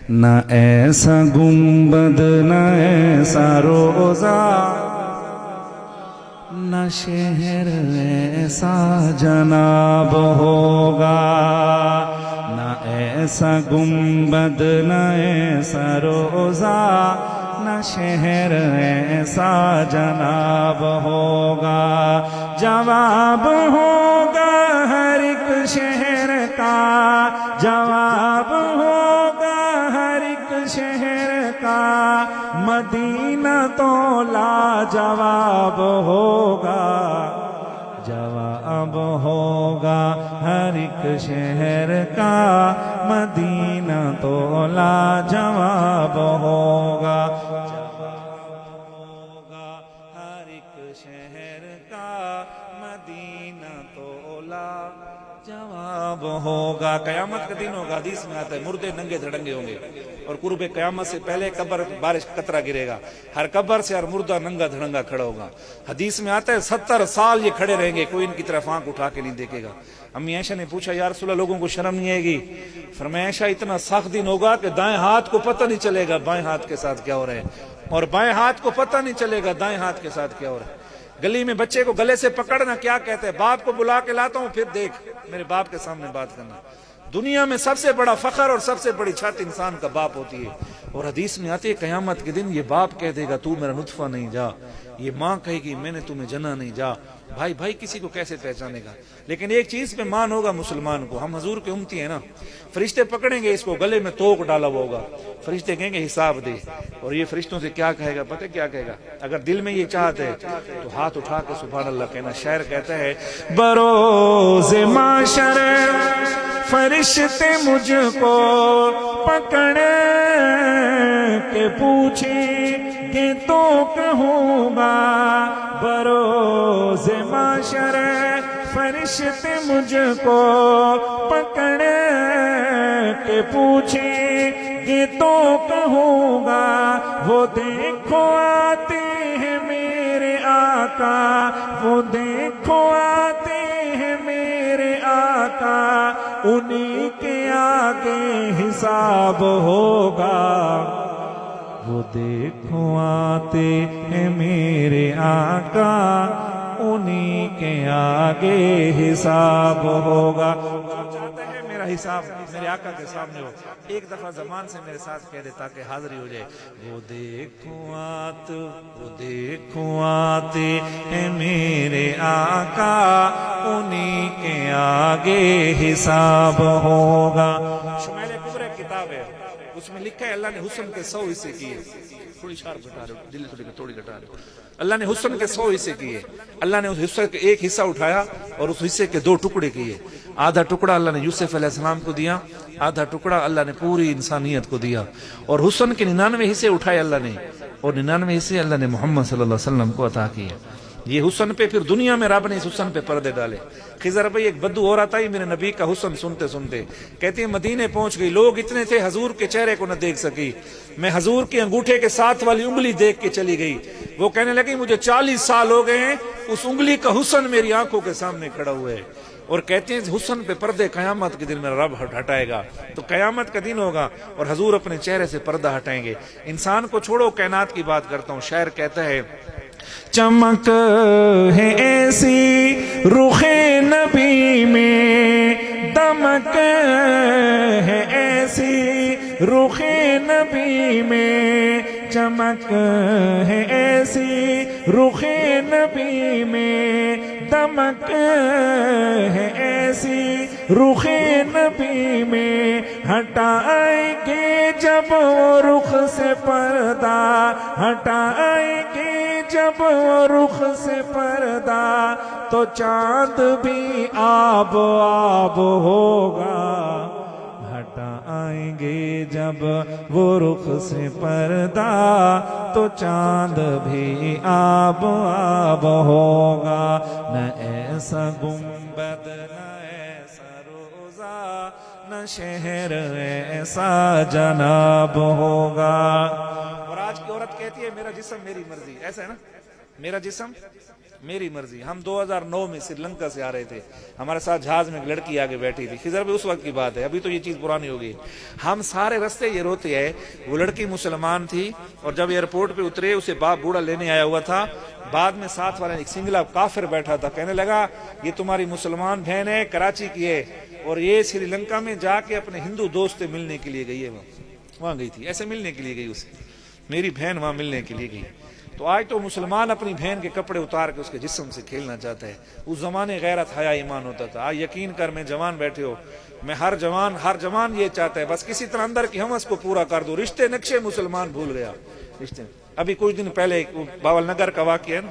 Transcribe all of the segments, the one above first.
نہ ایسا گنبد نہ ایسا روزہ نہ شہر ایسا جناب ہوگا، نہ ایسا گنبد نہ ایسا روزہ نہ شہر ایسا جناب ہوگا، جواب ہوگا ہر ایک شہر کا، جواب ہوگا ہر ایک شہر کا، مدینہ تو لاجواب ہوگا، جواب ہوگا ہر ایک شہر کا، مدینہ تو لاجواب ہوگا، جواب ہوگا ہر ایک شہر کا، مدینہ تو لاجواب ہوگا۔ قیامت کا دن ہوگا، حدیث میں آتا ہے مردے ننگے دھڑنگے ہوں گے، اور قرب قیامت سے پہلے قبر بارش قطرہ گرے گا، ہر قبر سے ہر مردہ ننگا دھڑنگا کھڑا ہوگا۔ حدیث میں آتا ہے 70 سال یہ کھڑے رہیں گے، کوئی ان کی طرف آنکھ اٹھا کے نہیں دیکھے گا۔ امی عائشہ نے پوچھا یا رسول اللہ لوگوں کو شرم نہیں آئے گی؟ فرمایا عائشہ اتنا سخت دن ہوگا کہ دائیں ہاتھ کو پتہ نہیں چلے گا بائیں ہاتھ کے ساتھ کیا ہو رہا ہے، اور بائیں ہاتھ کو پتہ نہیں چلے گا دائیں ہاتھ کے ساتھ کیا ہو رہا ہے۔ گلی میں بچے کو گلے سے پکڑنا کیا کہتے ہیں؟ باپ کو بلا کے لاتا ہوں پھر دیکھ میرے باپ کے سامنے بات کرنا۔ دنیا میں سب سے بڑا فخر اور سب سے بڑی چھت انسان کا باپ ہوتی ہے، اور حدیث میں آتی ہے قیامت کے دن یہ باپ کہہ دے گا تو میرا نطفہ نہیں جا، یہ ماں کہے گی میں نے تمہیں جنا نہیں جا۔ بھائی بھائی کسی کو کیسے پہچانے گا؟ لیکن ایک چیز پہ مان ہوگا مسلمان کو، ہم حضور کے امتی ہیں نا، فرشتے پکڑیں گے اس کو، گلے میں توق ڈالا ہوا ہوگا، فرشتے کہیں گے حساب دے، اور یہ فرشتوں سے کیا کہے گا پتہ کیا کہے گا؟ اگر دل میں یہ چاہت ہے تو ہاتھ اٹھا کے سبحان اللہ کہنا۔ شاعر کہتا ہے بروز معاشر فرشتے مجھ کو پکڑ کے پوچھیں کہ تو کہوں گا، بروز معاشر فرشتے مجھ کو پکڑ کے پوچھیں کہ تو کہوں گا، وہ دیکھو آتے ہیں میرے آقا، وہ دیکھو آتے ہیں میرے آقا، انہی کے آگے حساب ہوگا، وہ دیکھو آتے ہیں میرے آقا، انہی کے آگے حساب ہوگا۔ چاہتا ہے میرا حساب میرے آقا کے سامنے ہو، ایک دفعہ زبان سے میرے ساتھ کہہ دے تاکہ حاضری ہو جائے۔ وہ دیکھو آتے ہیں میرے آقا، انہی کے آگے حساب ہوگا۔ شمائل کبرى کتاب ہے، اس میں لکھا ہے اللہ نے حسن کے 100 حصے کیے، تھوڑی شارپ گھٹا رہے ہو، دل تھوڑی گھٹا رہے ہو، اللہ نے حسن کے 100 حصے کیے، اللہ نے اس حصے کے ایک حصہ اٹھایا اور اس حصے کے 2 ٹکڑے کیے، آدھا ٹکڑا اللہ نے یوسف علیہ السلام کو دیا، آدھا ٹکڑا اللہ نے پوری انسانیت کو دیا، اور حسن کے 99 حصے اٹھائے اللہ نے، اور 99 حصے اللہ نے محمد صلی اللہ علیہ وسلم کو عطا کیے۔ یہ حسن پہ پھر دنیا میں رب نے اس حسن پہ پردے ڈالے۔ خضر بھائی ایک بدو اور آتا ہی میرے نبی کا حسن سنتے سنتے کہتے ہیں مدینے پہنچ گئی، لوگ اتنے تھے حضور کے چہرے کو نہ دیکھ سکی، میں حضور کے انگوٹھے کے ساتھ والی انگلی دیکھ کے چلی گئی، وہ کہنے لگی مجھے 40 سال ہو گئے ہیں اس انگلی کا حسن میری آنکھوں کے سامنے کھڑا ہوا ہے، اور کہتے ہیں حسن پہ پردے قیامت کے دن میرا رب ہٹائے گا۔ تو قیامت کا دن ہوگا اور حضور اپنے چہرے سے پردہ ہٹائیں گے۔ انسان کو چھوڑو کائنات کی بات کرتا ہوں، شاعر کہتا ہے چمک ہے ایسی رخ نبی میں، دمک ہے ایسی رخ نبی میں، چمک ہے ایسی رخ نبی میں، دمک ہے ایسی رخ نبی میں، ہٹائیں گے جب وہ رخ سے پردہ، ہٹائیں گے جب وہ رخ سے پردہ، تو چاند بھی آب آب ہوگا، ہٹائیں گے جب وہ رخ سے پردہ، تو چاند بھی آب آب ہوگا، نہ ایسا گنبد نہ ایسا روزہ، نہ شہر ایسا جناب ہوگا۔ اور آج کی عورت کہتی ہے میرا جسم میری مرضی، ایسا ہے نا، میرا جسم میری مرضی. ہم 2009 میں سری لنکا سے آ رہے تھے, ہمارے ساتھ جہاز میں ایک لڑکی آگے بیٹھی تھی, خضر بھی اس وقت کی بات ہے, ابھی تو یہ چیز پرانی ہو گئی. ہم سارے رستے یہ روتے ہیں. وہ لڑکی مسلمان تھی اور جب ایئرپورٹ پہ اترے اسے باپ بوڑھا لینے آیا ہوا تھا. بعد میں ساتھ والے ایک سنگلا کافر بیٹھا تھا, کہنے لگا یہ تمہاری مسلمان بہن ہے, کراچی کی ہے, اور یہ سری لنکا میں جا کے اپنے ہندو دوست سے ملنے کے لیے گئی ہے. وہاں گئی تھی, ایسے ملنے کے لیے گئی اسے, میری بہن وہاں ملنے کے لیے گئی. تو آج تو مسلمان اپنی بہن کے کپڑے اتار کے اس کے جسم سے کھیلنا چاہتا ہے. اس زمانے غیرت حیا ایمان ہوتا تھا. آج یقین کر, میں جوان بیٹھے ہو, میں ہر جوان یہ چاہتا ہے بس کسی طرح اندر کی ہوس کو پورا کر دو. رشتے نقشے مسلمان بھول گیا. رشتے ابھی کچھ دن پہلے باول نگر کا واقعہ ہے نا,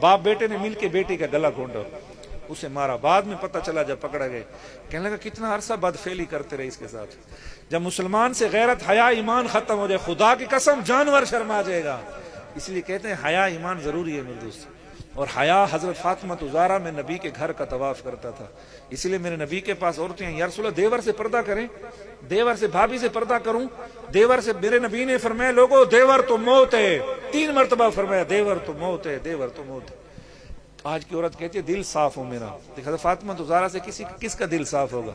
باپ بیٹے نے مل کے بیٹی کا گلا گھونٹا, اسے مارا. بعد میں پتہ چلا جب پکڑا گئے, کہنے لگا کتنا عرصہ بدفعلی کرتے رہے اس کے ساتھ. جب مسلمان سے غیرت حیا ایمان ختم ہو جائے, خدا کی قسم جانور شرما جائے گا. اس لیے کہتے ہیں حیا ایمان ضروری ہے میرے دوست. اور حیا حضرت فاطمہ زہرا میں نبی کے گھر کا طواف کرتا تھا. اس لیے میرے نبی کے پاس عورتیں ہیں, یا رسول اللہ دیور سے پردہ کریں, دیور سے بھابھی سے پردہ کروں, دیور سے. میرے نبی نے فرمایا لوگوں دیور تو موت ہے, 3 مرتبہ فرمایا دیور تو موت ہے, دیور تو موت ہے. آج کی عورت کہتی ہے دل صاف ہو میرا. حضرت فاطمہ زہرا سے کس کا دل صاف ہوگا؟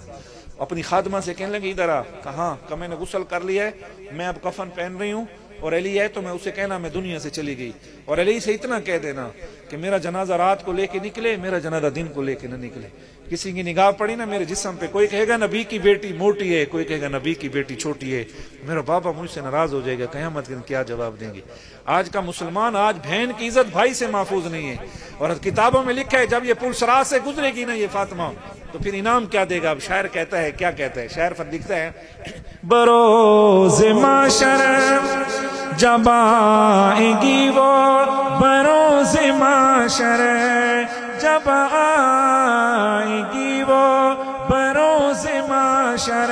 اپنی خادمہ سے کہنے لگی ادھر آ. کہاں؟ کہ میں نے غسل کر لیا ہے, میں اب کفن پہن رہی ہوں, اور علی ہے تو میں اسے کہنا میں دنیا سے چلی گئی. اور علی سے اتنا کہہ دینا کہ میرا جنازہ رات کو لے کے نکلے, میرا جنازہ دن کو لے کے نہ نکلے. کسی کی نگاہ پڑی نا میرے جسم پہ, کوئی کہے گا نبی کی بیٹی موٹی ہے, کوئی کہے گا نبی کی بیٹی چھوٹی ہے, میرا بابا مجھ سے ناراض ہو جائے گا, قیامت کے دن کیا جواب دیں گے. آج کا مسلمان, آج بہن کی عزت بھائی سے محفوظ نہیں ہے. اور کتابوں میں لکھا ہے جب یہ پل صراط سے گزرے گی نا یہ فاطمہ, تو پھر انعام کیا دے گا. اب شاعر کہتا ہے, کیا کہتا ہے شاعر؟ پر لکھتا ہے بروز معاشر جب آئے گی وہ, بروز معاشر جب آئے گی وہ, بروز معاشر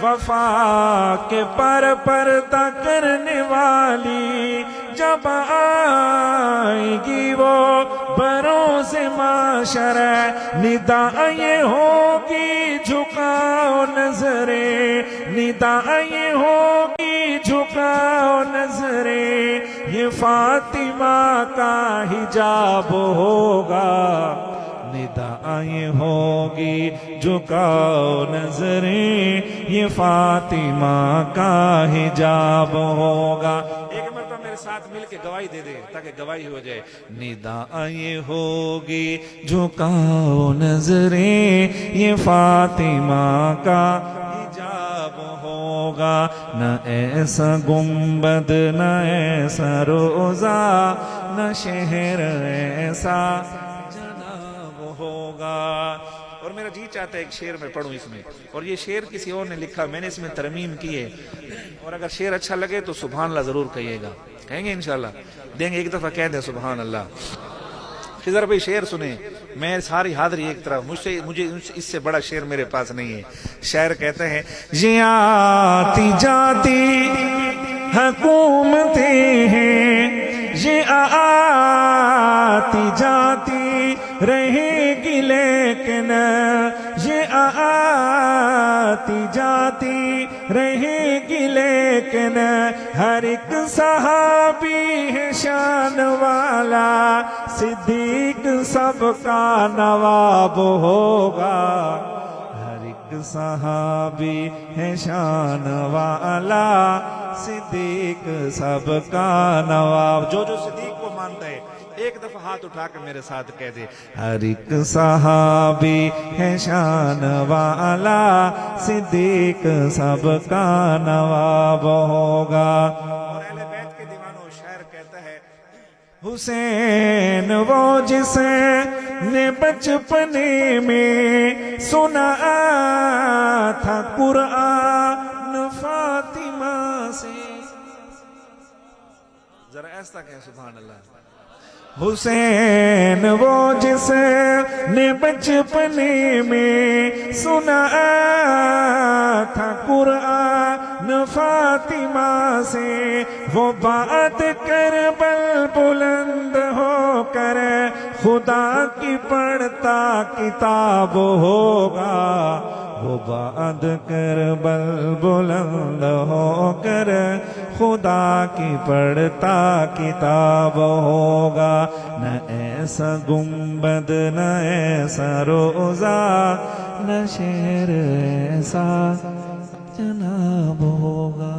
وفا کے پر پردہ کرنے والی جب آئے گی وہ, بروز معاشر ندا یہ ہوگی جھکاؤ نظریں, ندا یہ ہوگی جھکاؤ نظریں, یہ فاطمہ کا حجاب ہوگا. ندا یہ ہوگی جھکاؤ نظریں, یہ فاطمہ کا حجاب ہوگا. ایک مرتبہ میرے ساتھ مل کے گواہی دے دے تاکہ گواہی ہو جائے. ندا یہ ہوگی جھکاؤ نظریں, یہ فاطمہ کا حجاب ہوگا. نہ ایسا گنبد, نہ ایسا روزہ, نہ شہر ایسا ہوگا. اور میرا جی چاہتا ہے ایک شعر میں پڑھوں اس میں, اور یہ شعر کسی اور نے لکھا, میں نے اس میں ترمیم کی ہے. اور اگر شعر اچھا لگے تو سبحان اللہ ضرور کہیے گا. کہیں گے انشاءاللہ؟ دیں گے ایک دفعہ کہہ دیں سبحان اللہ. خضر بھائی شعر سنیں, میں ساری حاضری ایک طرف, مجھے اس سے بڑا شعر میرے پاس نہیں ہے. شاعر کہتے ہیں یہ آتی جاتی حکومتیں ہیں, یہ آتی جاتی رہے گی لیکن, یہ آتی جاتی رہے گی لیکن, ہر ایک صحابی ہے شان والا, صدیق سب کا نواب ہوگا. ہر ایک صحابی ہے شان والا, صدیق سب کا نواب. جو صدیق کو مانتا ہے ایک دفعہ ہاتھ اٹھا کے میرے ساتھ کہہ دے, ہر ایک صحابی ہے شان والا, صدیق سب کا نواب ہوگا. اور اہل بیت کے دیوانوں, شاعر کہتا ہے حسین وہ جسے نے بچپنے میں سنا تھا قرآن فاطمہ سے. ذرا ایسا کہیں سبحان اللہ. حسین وہ جسے نے بچپنے میں سنا تھا قرآن فاطمہ سے, وہ بات کربل بلند ہو کر خدا کی پڑھتا کتاب ہوگا. وہ بات کربل بلند ہو کر خدا کی پڑھتا کتاب ہوگا، نہ ایسا گنبد نہ ایسا روزہ، نہ شعر ایسا جناب ہوگا۔